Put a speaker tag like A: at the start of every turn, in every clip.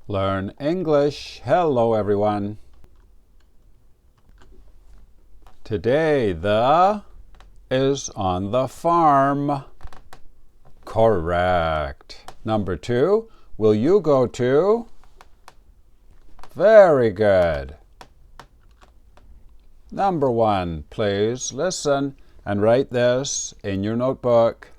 A: Learn English. Hello, everyone. Today, the is on the farm. Correct. Number 2, will you go to? Very good. Number 1, please listen and write this in your notebook.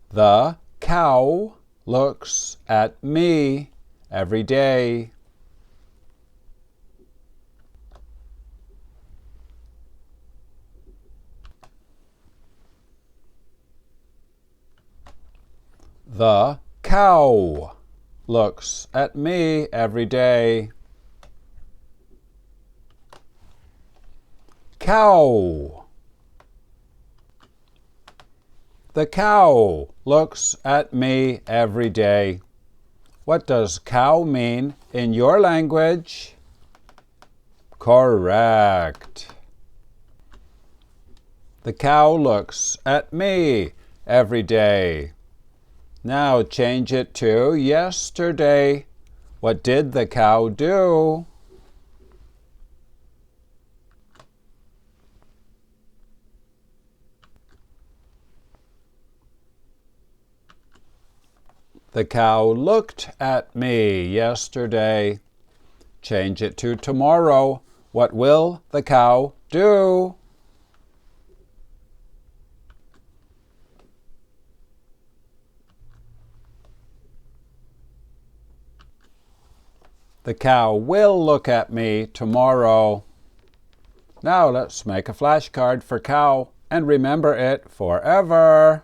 A: The cow looks at me every day. The cow looks at me every day. Cow. The cow looks at me every day. What does cow mean in your language? Correct. The cow looks at me every day. Now change it to yesterday. What did the cow do? The cow looked at me yesterday. Change it to tomorrow. What will the cow do? The cow will look at me tomorrow. Now let's make a flashcard for cow and remember it forever.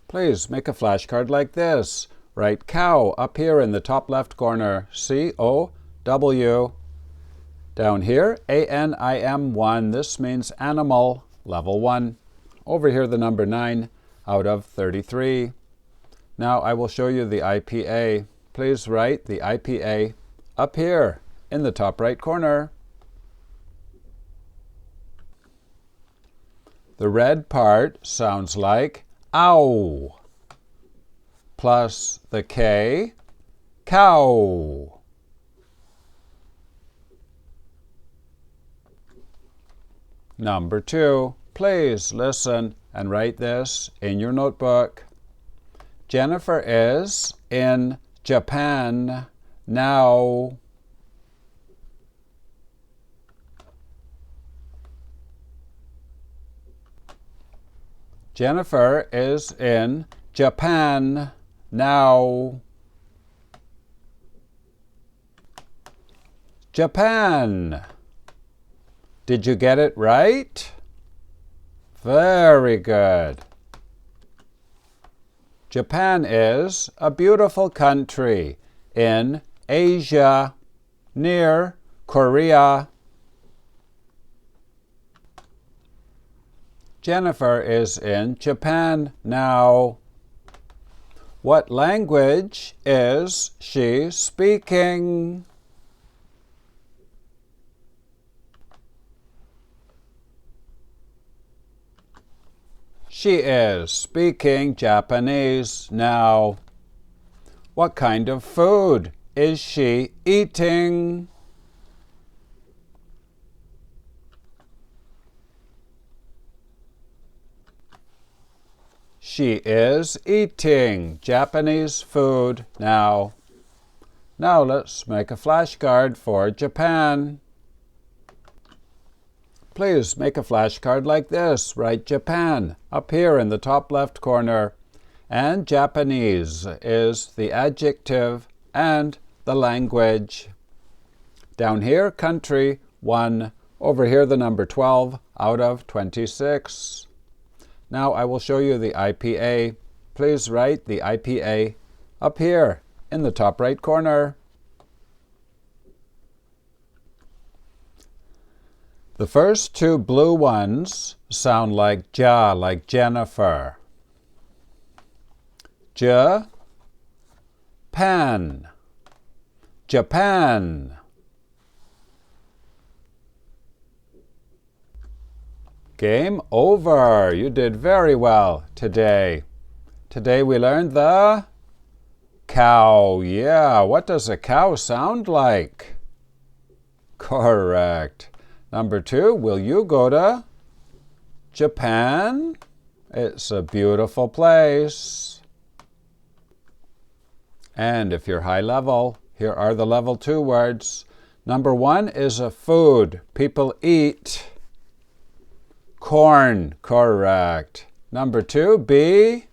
A: Please make a flashcard like this. Write cow up here in the top left corner, C-O-W. Down here, A-N-I-M-1. This means animal, level 1. Over here, the number 9 out of 33. Now I will show you the IPA. Please write the IPA up here in the top right corner. The red part sounds like ow, plus the K, cow. Number 2, please listen and write this in your notebook. Jennifer is in Japan now. Jennifer is in Japan now. Japan. Did you get it right? Very good. Japan is a beautiful country in Asia, near Korea. Jennifer is in Japan now. What language is she speaking? She is speaking Japanese now. What kind of food is she eating? She is eating Japanese food now. Now let's make a flashcard for Japan. Please make a flashcard like this. Write Japan up here in the top left corner. And Japanese is the adjective and the language. Down here, country, 1. Over here, the number 12 out of 26. Now I will show you the IPA. Please write the IPA up here in the top right corner. The first 2 blue ones sound like ja, like Jennifer. Japan. Japan. Game over. You did very well today. Today we learned the Cow. Yeah, what does a cow sound like? Correct. Number 2, will you go to Japan? It's a beautiful place. And if you're high level, here are the level 2 words. Number 1 is a food. People eat. Corn. Correct. Number 2, be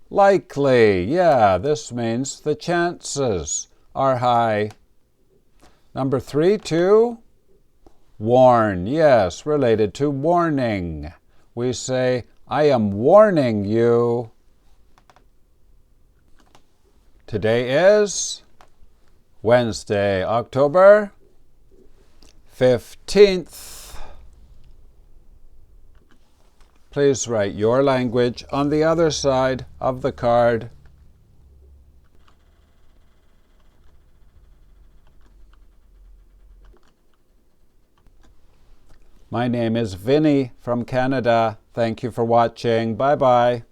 A: likely. Yeah, this means the chances are high. Number 3, to warn. Yes, related to warning. We say, I am warning you. Today is Wednesday, October 15th. Please write your language on the other side of the card. My name is Vinny from Canada. Thank you for watching. Bye-bye.